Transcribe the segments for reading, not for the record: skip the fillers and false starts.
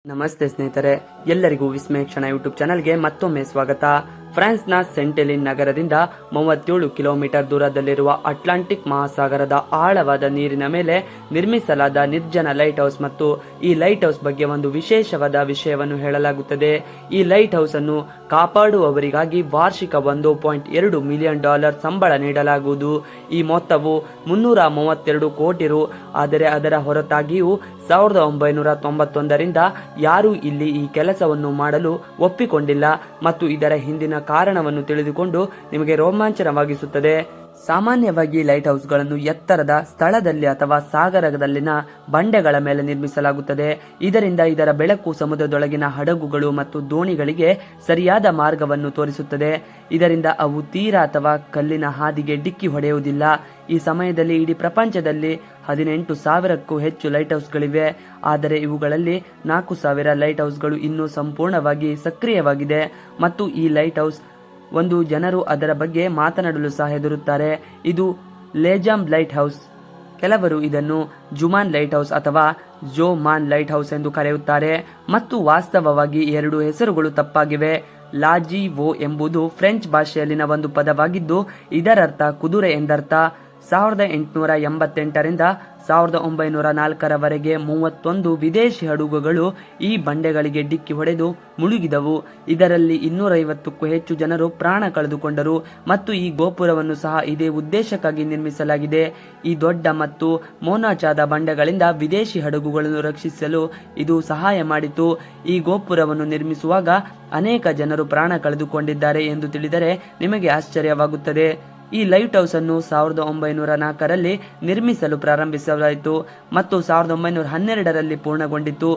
ನಮಸ್ತೆ ಸ್ನೇಹಿತರೆ, ಎಲ್ಲರಿಗೂ ವಿಸ್ಮಯ ಕ್ಷಣ ಯೂಟ್ಯೂಬ್ ಚಾನಲ್ಗೆ ಮತ್ತೊಮ್ಮೆ ಸ್ವಾಗತ. ಫ್ರಾನ್ಸ್ನ ಸೆಂಟೆಲಿನ್ ನಗರದಿಂದ 37 ಕಿಲೋಮೀಟರ್ ದೂರದಲ್ಲಿರುವ ಅಟ್ಲಾಂಟಿಕ್ ಮಹಾಸಾಗರದ ಆಳವಾದ ನೀರಿನ ಮೇಲೆ ನಿರ್ಮಿಸಲಾದ ನಿರ್ಜನ ಲೈಟ್ ಹೌಸ್ ಮತ್ತು ಈ ಲೈಟ್ ಹೌಸ್ ಬಗ್ಗೆ ಒಂದು ವಿಶೇಷವಾದ ವಿಷಯವನ್ನು ಹೇಳಲಾಗುತ್ತದೆ. ಈ ಲೈಟ್ ಹೌಸ್ ಅನ್ನು ಕಾಪಾಡುವವರಿಗಾಗಿ ವಾರ್ಷಿಕ $1.2 ಮಿಲಿಯನ್ ಸಂಬಳ ನೀಡಲಾಗುವುದು. ಈ ಮೊತ್ತವು 332 ಕೋಟಿ ರು. ಆದರೆ ಅದರ ಹೊರತಾಗಿಯೂ 1991ರಿಂದ ಯಾರೂ ಇಲ್ಲಿ ಈ ಕೆಲಸವನ್ನು ಮಾಡಲು ಒಪ್ಪಿಕೊಂಡಿಲ್ಲ ಮತ್ತು ಇದರ ಹಿಂದಿನ ಕಾರಣವನ್ನು ತಿಳಿದುಕೊಂಡು ನಿಮಗೆ ರೋಮಾಂಚನವಾಗಿಸುತ್ತದೆ. ಸಾಮಾನ್ಯವಾಗಿ ಲೈಟ್ ಹೌಸ್ಗಳನ್ನು ಎತ್ತರದ ಸ್ಥಳದಲ್ಲಿ ಅಥವಾ ಸಾಗರದಲ್ಲಿನ ಬಂಡೆಗಳ ಮೇಲೆ ನಿರ್ಮಿಸಲಾಗುತ್ತದೆ. ಇದರಿಂದ ಇದರ ಬೆಳಕು ಸಮುದ್ರದೊಳಗಿನ ಹಡಗುಗಳು ಮತ್ತು ದೋಣಿಗಳಿಗೆ ಸರಿಯಾದ ಮಾರ್ಗವನ್ನು ತೋರಿಸುತ್ತದೆ. ಇದರಿಂದ ಅವು ತೀರ ಅಥವಾ ಕಲ್ಲಿನ ಹಾದಿಗೆ ಡಿಕ್ಕಿ ಹೊಡೆಯುವುದಿಲ್ಲ. ಈ ಸಮಯದಲ್ಲಿ ಇಡೀ ಪ್ರಪಂಚದಲ್ಲಿ 18,000ಕ್ಕೂ ಹೆಚ್ಚು ಲೈಟ್ ಹೌಸ್ಗಳಿವೆ. ಆದರೆ ಇವುಗಳಲ್ಲಿ 4,000 ಲೈಟ್ ಹೌಸ್ಗಳು ಇನ್ನೂ ಸಂಪೂರ್ಣವಾಗಿ ಸಕ್ರಿಯವಾಗಿದೆ ಮತ್ತು ಈ ಲೈಟ್ ಹೌಸ್ ಒಂದು ಜನರು ಅದರ ಬಗ್ಗೆ ಮಾತನಾಡಲು ಸಹ ಹೆದರುತ್ತಾರೆ. ಇದು ಲೇಜಾಮ್ ಲೈಟ್ ಹೌಸ್. ಕೆಲವರು ಇದನ್ನು ಜುಮಾನ್ ಲೈಟ್ ಹೌಸ್ ಅಥವಾ ಜೋ ಮಾನ್ ಲೈಟ್ ಹೌಸ್ ಎಂದು ಕರೆಯುತ್ತಾರೆ ಮತ್ತು ವಾಸ್ತವವಾಗಿ ಎರಡು ಹೆಸರುಗಳು ತಪ್ಪಾಗಿವೆ. ಲಾಜಿ ವೋ ಎಂಬುದು ಫ್ರೆಂಚ್ ಭಾಷೆಯಲ್ಲಿನ ಒಂದು ಪದವಾಗಿದ್ದು ಇದರರ್ಥ ಕುದುರೆ ಎಂದರ್ಥ. 1888ರಿಂದ 1904ರವರೆಗೆ 31 ವಿದೇಶಿ ಹಡಗುಗಳು ಈ ಬಂಡೆಗಳಿಗೆ ಡಿಕ್ಕಿ ಹೊಡೆದು ಮುಳುಗಿದವು. ಇದರಲ್ಲಿ 250ಕ್ಕೂ ಹೆಚ್ಚು ಜನರು ಪ್ರಾಣ ಕಳೆದುಕೊಂಡರು ಮತ್ತು ಈ ಗೋಪುರವನ್ನು ಸಹ ಇದೇ ಉದ್ದೇಶಕ್ಕಾಗಿ ನಿರ್ಮಿಸಲಾಗಿದೆ. ಈ ದೊಡ್ಡ ಮತ್ತು ಮೊನಚಾದ ಬಂಡೆಗಳಿಂದ ವಿದೇಶಿ ಹಡಗುಗಳನ್ನು ರಕ್ಷಿಸಲು ಇದು ಸಹಾಯ ಮಾಡಿತು. ಈ ಗೋಪುರವನ್ನು ನಿರ್ಮಿಸುವಾಗ ಅನೇಕ ಜನರು ಪ್ರಾಣ ಕಳೆದುಕೊಂಡಿದ್ದಾರೆ ಎಂದು ತಿಳಿದರೆ ನಿಮಗೆ ಆಶ್ಚರ್ಯವಾಗುತ್ತದೆ. ಈ ಲೈಟ್ ಹೌಸ್ ಅನ್ನು 1904ರಲ್ಲಿ ನಿರ್ಮಿಸಲು ಪ್ರಾರಂಭಿಸಲಾಯಿತು ಮತ್ತು 1912ರಲ್ಲಿ ಪೂರ್ಣಗೊಂಡಿತು.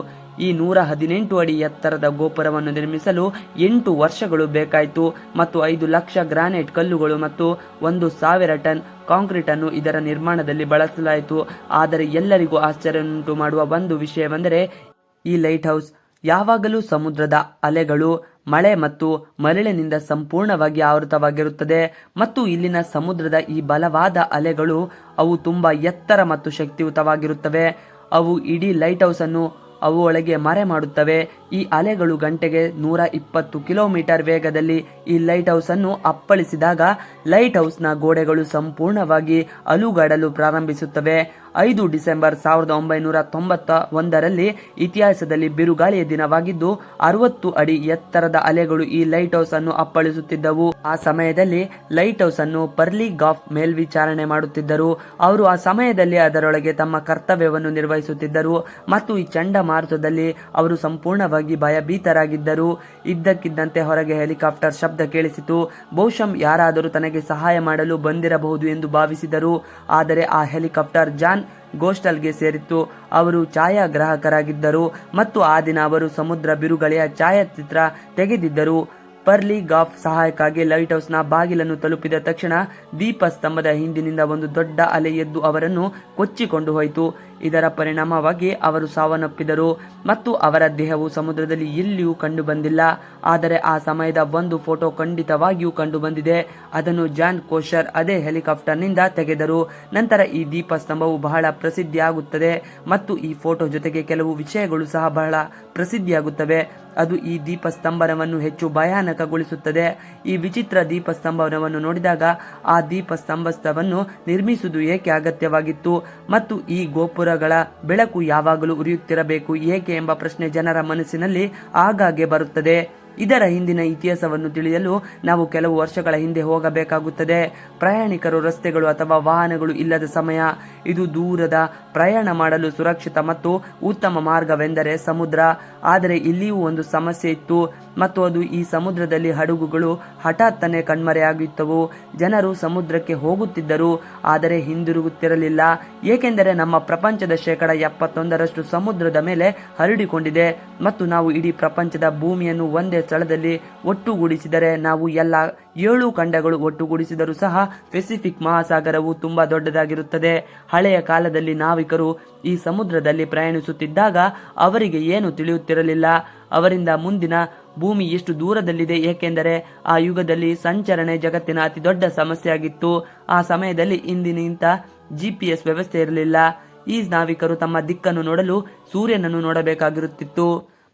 ಈ 118 ಅಡಿ ಎತ್ತರದ ಗೋಪುರವನ್ನು ನಿರ್ಮಿಸಲು 8 ವರ್ಷಗಳು ಬೇಕಾಯಿತು ಮತ್ತು 5 ಲಕ್ಷ ಗ್ರಾನೈಟ್ ಕಲ್ಲುಗಳು ಮತ್ತು 1,000 ಟನ್ ಕಾಂಕ್ರೀಟ್ ಅನ್ನು ಇದರ ನಿರ್ಮಾಣದಲ್ಲಿ ಬಳಸಲಾಯಿತು. ಆದರೆ ಎಲ್ಲರಿಗೂ ಆಶ್ಚರ್ಯವುಂಟು ಮಾಡುವ ಒಂದು ವಿಷಯವೆಂದರೆ ಈ ಲೈಟ್ ಹೌಸ್ ಯಾವಾಗಲೂ ಸಮುದ್ರದ ಅಲೆಗಳು, ಮಳೆ ಮತ್ತು ಮರಳಿನಿಂದ ಸಂಪೂರ್ಣವಾಗಿ ಆವೃತವಾಗಿರುತ್ತದೆ ಮತ್ತು ಇಲ್ಲಿನ ಸಮುದ್ರದ ಈ ಬಲವಾದ ಅಲೆಗಳು ಅವು ತುಂಬಾ ಎತ್ತರ ಮತ್ತು ಶಕ್ತಿಯುತವಾಗಿರುತ್ತವೆ. ಅವು ಇಡೀ ಲೈಟ್ ಹೌಸ್ ಅನ್ನು ಅವು ಒಳಗೆ ಮರೆ ಮಾಡುತ್ತವೆ. ಈ ಅಲೆಗಳು ಗಂಟೆಗೆ 120 ಕಿಲೋಮೀಟರ್ ವೇಗದಲ್ಲಿ ಈ ಲೈಟ್ ಹೌಸ್ ಅನ್ನು ಅಪ್ಪಳಿಸಿದಾಗ ಲೈಟ್ ಹೌಸ್ನ ಗೋಡೆಗಳು ಸಂಪೂರ್ಣವಾಗಿ ಅಲುಗಾಡಲು ಪ್ರಾರಂಭಿಸುತ್ತವೆ. 5 ಡಿಸೆಂಬರ್ 1991ರಲ್ಲಿ ಇತಿಹಾಸದಲ್ಲಿ ಬಿರುಗಾಳಿಯ ದಿನವಾಗಿದ್ದು 60 ಅಡಿ ಎತ್ತರದ ಅಲೆಗಳು ಈ ಲೈಟ್ ಹೌಸ್ ಅನ್ನು ಅಪ್ಪಳಿಸುತ್ತಿದ್ದವು. ಆ ಸಮಯದಲ್ಲಿ ಲೈಟ್ ಹೌಸ್ ಅನ್ನು ಪರ್ಲಿ ಗಾಫ್ ಮೇಲ್ವಿಚಾರಣೆ ಮಾಡುತ್ತಿದ್ದರು. ಅವರು ಆ ಸಮಯದಲ್ಲಿ ಅದರೊಳಗೆ ತಮ್ಮ ಕರ್ತವ್ಯವನ್ನು ನಿರ್ವಹಿಸುತ್ತಿದ್ದರು ಮತ್ತು ಈ ಚಂಡಮಾರುತದಲ್ಲಿ ಅವರು ಸಂಪೂರ್ಣವಾಗಿ ಭಯಭೀತರಾಗಿದ್ದರು. ಇದ್ದಕ್ಕಿದ್ದಂತೆ ಹೊರಗೆ ಹೆಲಿಕಾಪ್ಟರ್ ಶಬ್ದ ಕೇಳಿಸಿತು. ಬಹುಶಃ ಯಾರಾದರೂ ತನಗೆ ಸಹಾಯ ಮಾಡಲು ಬಂದಿರಬಹುದು ಎಂದು ಭಾವಿಸಿದರು. ಆದರೆ ಆ ಹೆಲಿಕಾಪ್ಟರ್ ಜಾನ್ ಗೋಸ್ಟಲ್ಗೆ ಸೇರಿತ್ತು. ಅವರು ಛಾಯಾಗ್ರಾಹಕರಾಗಿದ್ದರು ಮತ್ತು ಆ ದಿನ ಅವರು ಸಮುದ್ರ ಬಿರುಗಾಳಿಯ ಛಾಯಾಚಿತ್ರ ತೆಗೆದಿದ್ದರು. ಪರ್ಲಿ ಗಾಫ್ ಸಹಾಯಕ್ಕಾಗಿ ಲೈಟ್ ಹೌಸ್ನ ಬಾಗಿಲನ್ನು ತಲುಪಿದ ತಕ್ಷಣ ದೀಪಸ್ತಂಭದ ಹಿಂದಿನಿಂದ ಒಂದು ದೊಡ್ಡ ಅಲೆ ಎದ್ದು ಅವರನ್ನು ಕೊಚ್ಚಿಕೊಂಡು ಹೋಯಿತು. ಇದರ ಪರಿಣಾಮವಾಗಿ ಅವರು ಸಾವನ್ನಪ್ಪಿದರು ಮತ್ತು ಅವರ ದೇಹವು ಸಮುದ್ರದಲ್ಲಿ ಎಲ್ಲಿಯೂ ಕಂಡು ಬಂದಿಲ್ಲ. ಆದರೆ ಆ ಸಮಯದ ಒಂದು ಫೋಟೋ ಖಂಡಿತವಾಗಿಯೂ ಕಂಡು ಬಂದಿದೆ. ಅದನ್ನು ಜಾನ್ ಕೋಶರ್ ಅದೇ ಹೆಲಿಕಾಪ್ಟರ್ನಿಂದ ತೆಗೆದರು. ನಂತರ ಈ ದೀಪಸ್ತಂಭವು ಬಹಳ ಪ್ರಸಿದ್ಧಿಯಾಗುತ್ತದೆ ಮತ್ತು ಈ ಫೋಟೋ ಜೊತೆಗೆ ಕೆಲವು ವಿಷಯಗಳು ಸಹ ಬಹಳ ಪ್ರಸಿದ್ಧಿಯಾಗುತ್ತವೆ. ಅದು ಈ ದೀಪಸ್ತಂಭನವನ್ನು ಹೆಚ್ಚು ಭಯಾನಕಗೊಳಿಸುತ್ತದೆ. ಈ ವಿಚಿತ್ರ ದೀಪಸ್ತಂಭನವನ್ನು ನೋಡಿದಾಗ ಆ ದೀಪಸ್ತಂಭವನ್ನು ನಿರ್ಮಿಸುವುದು ಏಕೆ ಅಗತ್ಯವಾಗಿತ್ತು ಮತ್ತು ಈ ಗೋಪುರಗಳ ಬೆಳಕು ಯಾವಾಗಲೂ ಉರಿಯುತ್ತಿರಬೇಕು ಏಕೆ ಎಂಬ ಪ್ರಶ್ನೆ ಜನರ ಮನಸ್ಸಿನಲ್ಲಿ ಆಗಾಗ್ಗೆ ಬರುತ್ತದೆ. ಇದರ ಹಿಂದಿನ ಇತಿಹಾಸವನ್ನು ತಿಳಿಯಲು ನಾವು ಕೆಲವು ವರ್ಷಗಳ ಹಿಂದೆ ಹೋಗಬೇಕಾಗುತ್ತದೆ. ಪ್ರಯಾಣಿಕರು ರಸ್ತೆಗಳು ಅಥವಾ ವಾಹನಗಳು ಇಲ್ಲದ ಸಮಯ. ಇದು ದೂರದ ಪ್ರಯಾಣ ಮಾಡಲು ಸುರಕ್ಷಿತ ಮತ್ತು ಉತ್ತಮ ಮಾರ್ಗವೆಂದರೆ ಸಮುದ್ರ. ಆದರೆ ಇಲ್ಲಿಯೂ ಒಂದು ಸಮಸ್ಯೆ ಇತ್ತು ಮತ್ತು ಅದು ಈ ಸಮುದ್ರದಲ್ಲಿ ಹಡಗುಗಳು ಹಠಾತ್ತನೆ ಕಣ್ಮರೆಯಾಗಿದ್ದವು. ಜನರು ಸಮುದ್ರಕ್ಕೆ ಹೋಗುತ್ತಿದ್ದರು ಆದರೆ ಹಿಂದಿರುಗುತ್ತಿರಲಿಲ್ಲ, ಏಕೆಂದರೆ ನಮ್ಮ ಪ್ರಪಂಚದ 71% ಸಮುದ್ರದ ಮೇಲೆ ಹರಡಿಕೊಂಡಿದೆ ಮತ್ತು ನಾವು ಇಡೀ ಪ್ರಪಂಚದ ಭೂಮಿಯನ್ನು ಒಂದೇ ಸ್ಥಳದಲ್ಲಿ ಒಟ್ಟುಗೂಡಿಸಿದರೆ ನಾವು ಎಲ್ಲ 7 ಖಂಡಗಳು ಒಟ್ಟುಗೂಡಿಸಿದರೂ ಸಹ ಪೆಸಿಫಿಕ್ ಮಹಾಸಾಗರವು ತುಂಬಾ ದೊಡ್ಡದಾಗಿರುತ್ತದೆ. ಹಳೆಯ ಕಾಲದಲ್ಲಿ ನಾವಿಕರು ಈ ಸಮುದ್ರದಲ್ಲಿ ಪ್ರಯಾಣಿಸುತ್ತಿದ್ದಾಗ ಅವರಿಗೆ ಏನು ತಿಳಿಯುತ್ತಿರಲಿಲ್ಲ. ಅವರಿಂದ ಮುಂದಿನ ಭೂಮಿ ಎಷ್ಟು ದೂರದಲ್ಲಿದೆ, ಏಕೆಂದರೆ ಆ ಯುಗದಲ್ಲಿ ಸಂಚರಣೆ ಜಗತ್ತಿನ ಅತಿ ದೊಡ್ಡ ಸಮಸ್ಯೆಯಾಗಿತ್ತು. ಆ ಸಮಯದಲ್ಲಿ ಇಂದಿನಿಂದ GPS ವ್ಯವಸ್ಥೆ ಇರಲಿಲ್ಲ. ಈ ನಾವಿಕರು ತಮ್ಮ ದಿಕ್ಕನ್ನು ನೋಡಲು ಸೂರ್ಯನನ್ನು ನೋಡಬೇಕಾಗಿರುತ್ತಿತ್ತು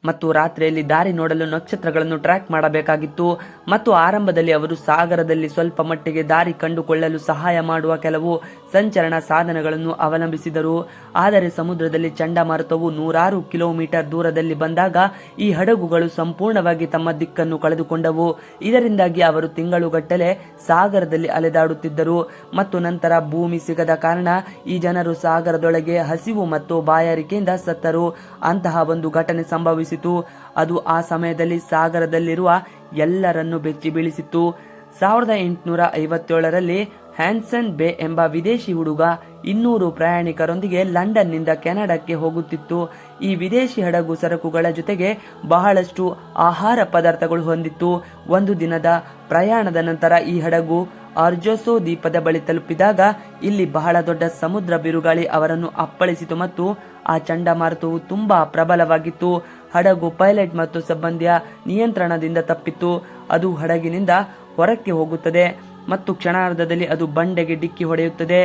ಮತ್ತು ರಾತ್ರಿಯಲ್ಲಿ ದಾರಿ ನೋಡಲು ನಕ್ಷತ್ರಗಳನ್ನು ಟ್ರ್ಯಾಕ್ ಮಾಡಬೇಕಾಗಿತ್ತು. ಮತ್ತು ಆರಂಭದಲ್ಲಿ ಅವರು ಸಾಗರದಲ್ಲಿ ಸ್ವಲ್ಪ ಮಟ್ಟಿಗೆ ದಾರಿ ಕಂಡುಕೊಳ್ಳಲು ಸಹಾಯ ಮಾಡುವ ಕೆಲವು ಸಂಚರಣ ಸಾಧನಗಳನ್ನು ಅವಲಂಬಿಸಿದರು. ಆದರೆ ಸಮುದ್ರದಲ್ಲಿ ಚಂಡಮಾರುತವು 100 ಕಿಲೋಮೀಟರ್ ದೂರದಲ್ಲಿ ಬಂದಾಗ ಈ ಹಡಗುಗಳು ಸಂಪೂರ್ಣವಾಗಿ ತಮ್ಮ ದಿಕ್ಕನ್ನು ಕಳೆದುಕೊಂಡವು. ಇದರಿಂದಾಗಿ ಅವರು ತಿಂಗಳುಗಟ್ಟಲೆ ಸಾಗರದಲ್ಲಿ ಅಲೆದಾಡುತ್ತಿದ್ದರು ಮತ್ತು ನಂತರ ಭೂಮಿ ಸಿಗದ ಕಾರಣ ಈ ಜನರು ಸಾಗರದೊಳಗೆ ಹಸಿವು ಮತ್ತು ಬಾಯಾರಿಕೆಯಿಂದ ಸತ್ತರು. ಅಂತಹ ಒಂದು ಘಟನೆ ಸಂಭವಿಸಿತು. ಅದು ಆ ಸಮಯದಲ್ಲಿ ಸಾಗರದಲ್ಲಿರುವ ಎಲ್ಲರನ್ನು ಬೆಚ್ಚಿ ಬೀಳಿಸಿತು. 1857ರಲ್ಲಿ ಹ್ಯಾನ್ಸನ್ ಬೇ ಎಂಬ ವಿದೇಶಿ ಹುಡುಗ 200 ಪ್ರಯಾಣಿಕರೊಂದಿಗೆ ಲಂಡನ್ನಿಂದ ಕೆನಡಾಕ್ಕೆ ಹೋಗುತ್ತಿತ್ತು. ಈ ವಿದೇಶಿ ಹಡಗು ಸರಕುಗಳ ಜೊತೆಗೆ ಬಹಳಷ್ಟು ಆಹಾರ ಪದಾರ್ಥಗಳು ಹೊಂದಿತ್ತು. ಒಂದು ದಿನದ ಪ್ರಯಾಣದ ನಂತರ ಈ ಹಡಗು ಅರ್ಜೋಸೋ ದ್ವೀಪದ ಬಳಿ ತಲುಪಿದಾಗ ಇಲ್ಲಿ ಬಹಳ ದೊಡ್ಡ ಸಮುದ್ರ ಬಿರುಗಾಳಿ ಅವರನ್ನು ಅಪ್ಪಳಿಸಿತು ಮತ್ತು ಆ ಚಂಡಮಾರುತವು ತುಂಬಾ ಪ್ರಬಲವಾಗಿತ್ತು. ಹಡಗು ಪೈಲಟ್ ಮತ್ತು ಸಿಬ್ಬಂದಿಯ ನಿಯಂತ್ರಣದಿಂದ ತಪ್ಪಿತ್ತು. ಅದು ಹಡಗಿನಿಂದ ಹೊರಕ್ಕೆ ಹೋಗುತ್ತದೆ ಮತ್ತು ಕ್ಷಣಾರ್ಧದಲ್ಲಿ ಅದು ಬಂಡೆಗೆ ಡಿಕ್ಕಿ ಹೊಡೆಯುತ್ತದೆ.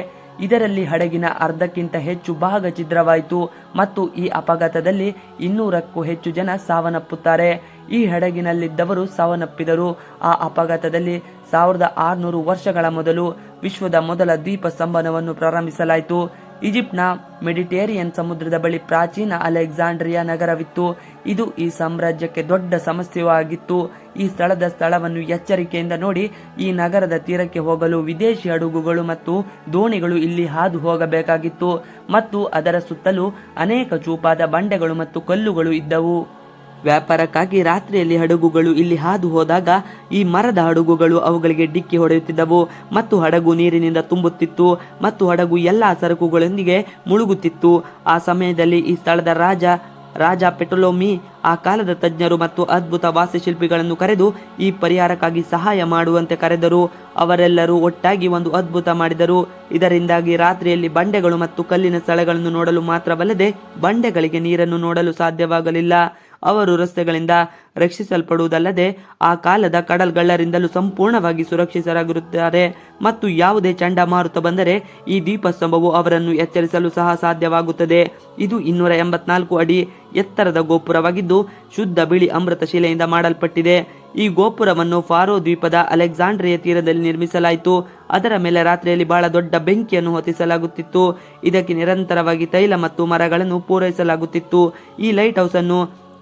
ಇದರಲ್ಲಿ ಹಡಗಿನ ಅರ್ಧಕ್ಕಿಂತ ಹೆಚ್ಚು ಭಾಗ ಛಿದ್ರವಾಯಿತು ಮತ್ತು ಈ ಅಪಘಾತದಲ್ಲಿ 200ಕ್ಕೂ ಹೆಚ್ಚು ಜನ ಸಾವನ್ನಪ್ಪುತ್ತಾರೆ. ಈ ಹಡಗಿನಲ್ಲಿದ್ದವರು ಸಾವನ್ನಪ್ಪಿದರು. ಆ ಅಪಘಾತದಲ್ಲಿ 1600 ವರ್ಷಗಳ ಮೊದಲು ವಿಶ್ವದ ಮೊದಲ ದ್ವೀಪ ಸ್ತಂಭನವನ್ನು ಪ್ರಾರಂಭಿಸಲಾಯಿತು. ಈಜಿಪ್ಟ್ನ ಮೆಡಿಟೇರಿಯನ್ ಸಮುದ್ರದ ಬಳಿ ಪ್ರಾಚೀನ ಅಲೆಕ್ಸಾಂಡ್ರಿಯಾ ನಗರವಿತ್ತು. ಇದು ಈ ಸಾಮ್ರಾಜ್ಯಕ್ಕೆ ದೊಡ್ಡ ಸಮಸ್ಯೆಯಾಗಿತ್ತು. ಈ ಸ್ಥಳವನ್ನು ಎಚ್ಚರಿಕೆಯಿಂದ ನೋಡಿ. ಈ ನಗರದ ತೀರಕ್ಕೆ ಹೋಗಲು ವಿದೇಶಿ ಹಡಗುಗಳು ಮತ್ತು ದೋಣಿಗಳು ಇಲ್ಲಿ ಹಾದು ಹೋಗಬೇಕಾಗಿತ್ತು ಮತ್ತು ಅದರ ಸುತ್ತಲೂ ಅನೇಕ ಚೂಪಾದ ಬಂಡೆಗಳು ಮತ್ತು ಕಲ್ಲುಗಳು ಇದ್ದವು. ವ್ಯಾಪಾರಕ್ಕಾಗಿ ರಾತ್ರಿಯಲ್ಲಿ ಹಡಗುಗಳು ಇಲ್ಲಿ ಹಾದು ಹೋದಾಗ ಈ ಮರದ ಹಡಗುಗಳು ಅವುಗಳಿಗೆ ಡಿಕ್ಕಿ ಹೊಡೆಯುತ್ತಿದ್ದವು ಮತ್ತು ಹಡಗು ನೀರಿನಿಂದ ತುಂಬುತ್ತಿತ್ತು ಮತ್ತು ಹಡಗು ಎಲ್ಲಾ ಸರಕುಗಳೊಂದಿಗೆ ಮುಳುಗುತ್ತಿತ್ತು. ಆ ಸಮಯದಲ್ಲಿ ಈ ಸ್ಥಳದ ರಾಜ ಪೆಟೊಲೊಮಿ ಆ ಕಾಲದ ತಜ್ಞರು ಮತ್ತು ಅದ್ಭುತ ವಾಸ್ತುಶಿಲ್ಪಿಗಳನ್ನು ಕರೆದು ಈ ಪರಿಹಾರಕ್ಕಾಗಿ ಸಹಾಯ ಮಾಡುವಂತೆ ಕರೆದರು. ಅವರೆಲ್ಲರೂ ಒಟ್ಟಾಗಿ ಒಂದು ಅದ್ಭುತ ಮಾಡಿದರು. ಇದರಿಂದಾಗಿ ರಾತ್ರಿಯಲ್ಲಿ ಬಂಡೆಗಳು ಮತ್ತು ಕಲ್ಲಿನ ಸ್ಥಳಗಳನ್ನು ನೋಡಲು ಮಾತ್ರವಲ್ಲದೆ ಬಂಡೆಗಳಿಗೆ ನೀರನ್ನು ನೋಡಲು ಸಾಧ್ಯವಾಗಲಿಲ್ಲ. ಅವರು ರಸ್ತೆಗಳಿಂದ ರಕ್ಷಿಸಲ್ಪಡುವುದಲ್ಲದೆ ಆ ಕಾಲದ ಕಡಲ್ಗಳ್ಳರಿಂದಲೂ ಸಂಪೂರ್ಣವಾಗಿ ಸುರಕ್ಷಿತರಾಗಿರುತ್ತಾರೆ ಮತ್ತು ಯಾವುದೇ ಚಂಡಮಾರುತ ಬಂದರೆ ಈ ದೀಪಸ್ತಂಭವು ಅವರನ್ನು ಎಚ್ಚರಿಸಲು ಸಹ ಸಾಧ್ಯವಾಗುತ್ತದೆ. ಇದು 284 ಅಡಿ ಎತ್ತರದ ಗೋಪುರವಾಗಿದ್ದು ಶುದ್ಧ ಬಿಳಿ ಅಮೃತ ಶಿಲೆಯಿಂದ ಮಾಡಲ್ಪಟ್ಟಿದೆ. ಈ ಗೋಪುರವನ್ನು ಫಾರೋ ದ್ವೀಪದ ಅಲೆಕ್ಸಾಂಡ್ರಿಯಾ ತೀರದಲ್ಲಿ ನಿರ್ಮಿಸಲಾಯಿತು. ಅದರ ಮೇಲೆ ರಾತ್ರಿಯಲ್ಲಿ ಬಹಳ ದೊಡ್ಡ ಬೆಂಕಿಯನ್ನು ಹೊತ್ತಿಸಲಾಗುತ್ತಿತ್ತು. ಇದಕ್ಕೆ ನಿರಂತರವಾಗಿ ತೈಲ ಮತ್ತು ಮರಗಳನ್ನು ಪೂರೈಸಲಾಗುತ್ತಿತ್ತು. ಈ ಲೈಟ್ ಹೌಸ್ ಅನ್ನು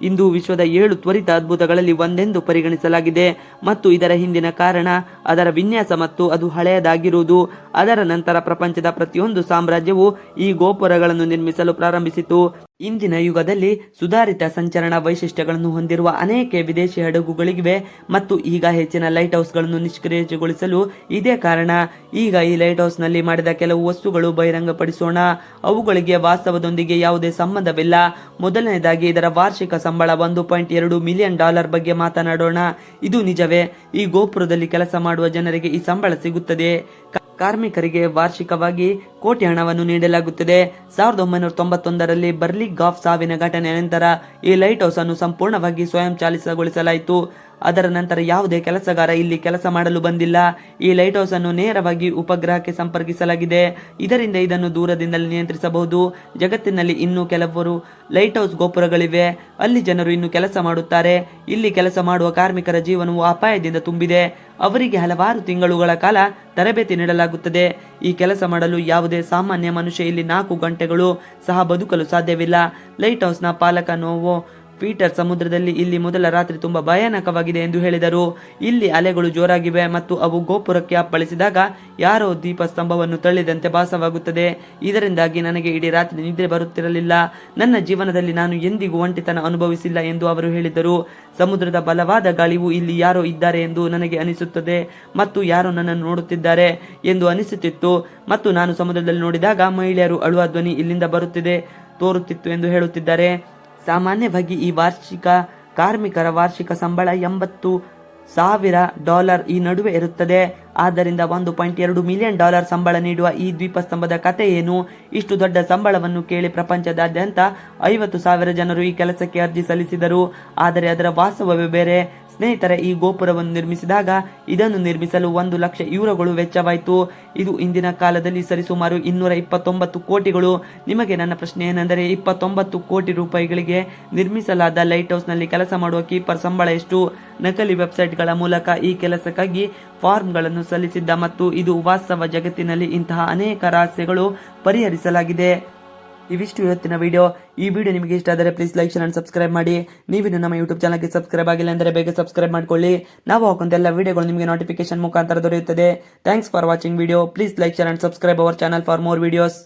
ಇಂದು ವಿಶ್ವದ 7 ತ್ವರಿತ ಅದ್ಭುತಗಳಲ್ಲಿ ಒಂದೆಂದು ಪರಿಗಣಿಸಲಾಗಿದೆ ಮತ್ತು ಇದರ ಹಿಂದಿನ ಕಾರಣ ಅದರ ವಿನ್ಯಾಸ ಮತ್ತು ಅದು ಹಳೆಯದಾಗಿರುವುದು. ಅದರ ನಂತರ ಪ್ರಪಂಚದ ಪ್ರತಿಯೊಂದು ಸಾಮ್ರಾಜ್ಯವು ಈ ಗೋಪುರಗಳನ್ನು ನಿರ್ಮಿಸಲು ಪ್ರಾರಂಭಿಸಿತು. ಇಂದಿನ ಯುಗದಲ್ಲಿ ಸುಧಾರಿತ ಸಂಚರಣ ವೈಶಿಷ್ಟ್ಯಗಳನ್ನು ಹೊಂದಿರುವ ಅನೇಕ ವಿದೇಶಿ ಹಡಗುಗಳಿವೆ ಮತ್ತು ಈಗ ಹೆಚ್ಚಿನ ಲೈಟ್ ಹೌಸ್ಗಳನ್ನು ನಿಷ್ಕ್ರಿಯಗೊಳಿಸಲು ಇದೇ ಕಾರಣ. ಈಗ ಈ ಲೈಟ್ ಹೌಸ್ನಲ್ಲಿ ಮಾಡಿದ ಕೆಲವು ವಸ್ತುಗಳು ಬಹಿರಂಗಪಡಿಸೋಣ. ಅವುಗಳಿಗೆ ವಾಸ್ತವದೊಂದಿಗೆ ಯಾವುದೇ ಸಂಬಂಧವಿಲ್ಲ. ಮೊದಲನೇದಾಗಿ ಇದರ ವಾರ್ಷಿಕ ಸಂಬಳ $1.2 ಮಿಲಿಯನ್ ಬಗ್ಗೆ ಮಾತನಾಡೋಣ. ಇದು ನಿಜವೇ? ಈ ಗೋಪುರದಲ್ಲಿ ಕೆಲಸ ಮಾಡುವ ಜನರಿಗೆ ಈ ಸಂಬಳ ಸಿಗುತ್ತದೆ. ಕಾರ್ಮಿಕರಿಗೆ ವಾರ್ಷಿಕವಾಗಿ ಕೋಟಿ ಹಣವನ್ನು ನೀಡಲಾಗುತ್ತದೆ. 1991ರಲ್ಲಿ ಬರ್ಲಿಗಾಫ್ ಸಾವಿನ ಘಟನೆ ನಂತರ ಈ ಲೈಟ್ ಹೌಸ್ ಅನ್ನು ಸಂಪೂರ್ಣವಾಗಿ ಸ್ವಯಂಚಾಲಿತಗೊಳಿಸಲಾಯಿತು. ಅದರ ನಂತರ ಯಾವುದೇ ಕೆಲಸಗಾರ ಇಲ್ಲಿ ಕೆಲಸ ಮಾಡಲು ಬಂದಿಲ್ಲ. ಈ ಲೈಟ್ ಹೌಸ್ ಅನ್ನು ನೇರವಾಗಿ ಉಪಗ್ರಹಕ್ಕೆ ಸಂಪರ್ಕಿಸಲಾಗಿದೆ. ಇದರಿಂದ ಇದನ್ನು ದೂರದಿಂದಲೇ ನಿಯಂತ್ರಿಸಬಹುದು. ಜಗತ್ತಿನಲ್ಲಿ ಇನ್ನೂ ಕೆಲವರು ಲೈಟ್ ಹೌಸ್ ಗೋಪುರಗಳಿವೆ. ಅಲ್ಲಿ ಜನರು ಇನ್ನು ಕೆಲಸ ಮಾಡುತ್ತಾರೆ. ಇಲ್ಲಿ ಕೆಲಸ ಮಾಡುವ ಕಾರ್ಮಿಕರ ಜೀವನವು ಅಪಾಯದಿಂದ ತುಂಬಿದೆ. ಅವರಿಗೆ ಹಲವಾರು ತಿಂಗಳುಗಳ ಕಾಲ ತರಬೇತಿ ನೀಡಲಾಗುತ್ತದೆ. ಈ ಕೆಲಸ ಮಾಡಲು ಯಾವುದೇ ಸಾಮಾನ್ಯ ಮನುಷ್ಯ ಇಲ್ಲಿ 4 ಗಂಟೆಗಳು ಸಹ ಬದುಕಲು ಸಾಧ್ಯವಿಲ್ಲ. ಲೈಟ್ ಹೌಸ್ನ ಪಾಲಕ ನೋವೋ ಪೀಟರ್ ಸಮುದ್ರದಲ್ಲಿ ಇಲ್ಲಿ ಮೊದಲ ರಾತ್ರಿ ತುಂಬಾ ಭಯಾನಕವಾಗಿದೆ ಎಂದು ಹೇಳಿದರು. ಇಲ್ಲಿ ಅಲೆಗಳು ಜೋರಾಗಿವೆ ಮತ್ತು ಅವು ಗೋಪುರಕ್ಕೆ ಅಪ್ಪಳಿಸಿದಾಗ ಯಾರೋ ದೀಪಸ್ತಂಭವನ್ನು ತಳ್ಳಿದಂತೆ ಭಾಸವಾಗುತ್ತದೆ. ಇದರಿಂದಾಗಿ ನನಗೆ ಇಡೀ ರಾತ್ರಿ ನಿದ್ರೆ ಬರುತ್ತಿರಲಿಲ್ಲ. ನನ್ನ ಜೀವನದಲ್ಲಿ ನಾನು ಎಂದಿಗೂ ಒಂಟಿತನ ಅನುಭವಿಸಿಲ್ಲ ಎಂದು ಅವರು ಹೇಳಿದರು. ಸಮುದ್ರದ ಬಲವಾದ ಗಾಳಿವು ಇಲ್ಲಿ ಯಾರೋ ಇದ್ದಾರೆ ಎಂದು ನನಗೆ ಅನಿಸುತ್ತದೆ ಮತ್ತು ಯಾರೋ ನನ್ನನ್ನು ನೋಡುತ್ತಿದ್ದಾರೆ ಎಂದು ಅನಿಸುತ್ತಿತ್ತು ಮತ್ತು ನಾನು ಸಮುದ್ರದಲ್ಲಿ ನೋಡಿದಾಗ ಮಹಿಳೆಯರು ಅಳುವ ಧ್ವನಿ ಇಲ್ಲಿಂದ ತೋರುತ್ತಿತ್ತು ಎಂದು ಹೇಳುತ್ತಿದ್ದಾರೆ. ಸಾಮಾನ್ಯವಾಗಿ ಈ ಕಾರ್ಮಿಕರ ವಾರ್ಷಿಕ ಸಂಬಳ $80,000 ಈ ನಡುವೆ ಇರುತ್ತದೆ. ಆದ್ದರಿಂದ $1.2 ಮಿಲಿಯನ್ ಸಂಬಳ ನೀಡುವ ಈ ದ್ವೀಪಸ್ತಂಭದ ಕತೆ ಏನು? ಇಷ್ಟು ದೊಡ್ಡ ಸಂಬಳವನ್ನು ಕೇಳಿ ಪ್ರಪಂಚದಾದ್ಯಂತ 50,000 ಜನರು ಈ ಕೆಲಸಕ್ಕೆ ಅರ್ಜಿ ಸಲ್ಲಿಸಿದರು. ಆದರೆ ಅದರ ವಾಸ್ತವವೇ ಬೇರೆ. ಸ್ನೇಹಿತರೆ, ಈ ಗೋಪುರವನ್ನು ನಿರ್ಮಿಸಿದಾಗ ಇದನ್ನು ನಿರ್ಮಿಸಲು 1,00,000 ಯೂರೋಗಳು ವೆಚ್ಚವಾಯಿತು. ಇದು ಇಂದಿನ ಕಾಲದಲ್ಲಿ ಸರಿಸುಮಾರು 229 ಕೋಟಿಗಳು. ನಿಮಗೆ ನನ್ನ ಪ್ರಶ್ನೆ ಏನೆಂದರೆ, 29 ಕೋಟಿ ರೂಪಾಯಿಗಳಿಗೆ ನಿರ್ಮಿಸಲಾದ ಲೈಟ್ ಹೌಸ್ ನಲ್ಲಿ ಕೆಲಸ ಮಾಡುವ ಕೀಪರ್ ಸಂಬಳ ಎಷ್ಟು? ನಕಲಿ ವೆಬ್ಸೈಟ್ಗಳ ಮೂಲಕ ಈ ಕೆಲಸಕ್ಕಾಗಿ ಫಾರ್ಮ್ಗಳನ್ನು ಸಲ್ಲಿಸಿದ್ದ ಮತ್ತು ಇದು ವಾಸ್ತವ ಜಗತ್ತಿನಲ್ಲಿ ಇಂತಹ ಅನೇಕ ರಹಸ್ಯಗಳು ಪರಿಹರಿಸಲಾಗಿದೆ. ಇವಿಷ್ಟು ಇವತ್ತಿನ ವಿಡಿಯೋ. ಈ ವಿಡಿಯೋ ನಿಮಗೆ ಇಷ್ಟ ಆದರೆ please like, share and subscribe ಮಾಡಿ. ನೀವು ನಮ್ಮ ಯೂಟ್ಯೂಬ್ ಚಾನಲ್ಗೆ ಸಬ್ಸ್ಕ್ರೈಬ್ ಆಗಿಲ್ಲ ಅಂದರೆ ಬೇಗ ಸಬ್ಸ್ಕ್ರೈಬ್ ಮಾಡ್ಕೊಳ್ಳಿ. ನಾವು ಹಾಕುವಂತ ಎಲ್ಲ ವಿಡಿಯೋಗಳು ನಿಮಗೆ ನೋಟಿಫಿಕೇಶನ್ ಮುಖಾಂತರ ದೊರೆಯುತ್ತದೆ. Thanks for watching video. Please like, share and subscribe our channel for more videos.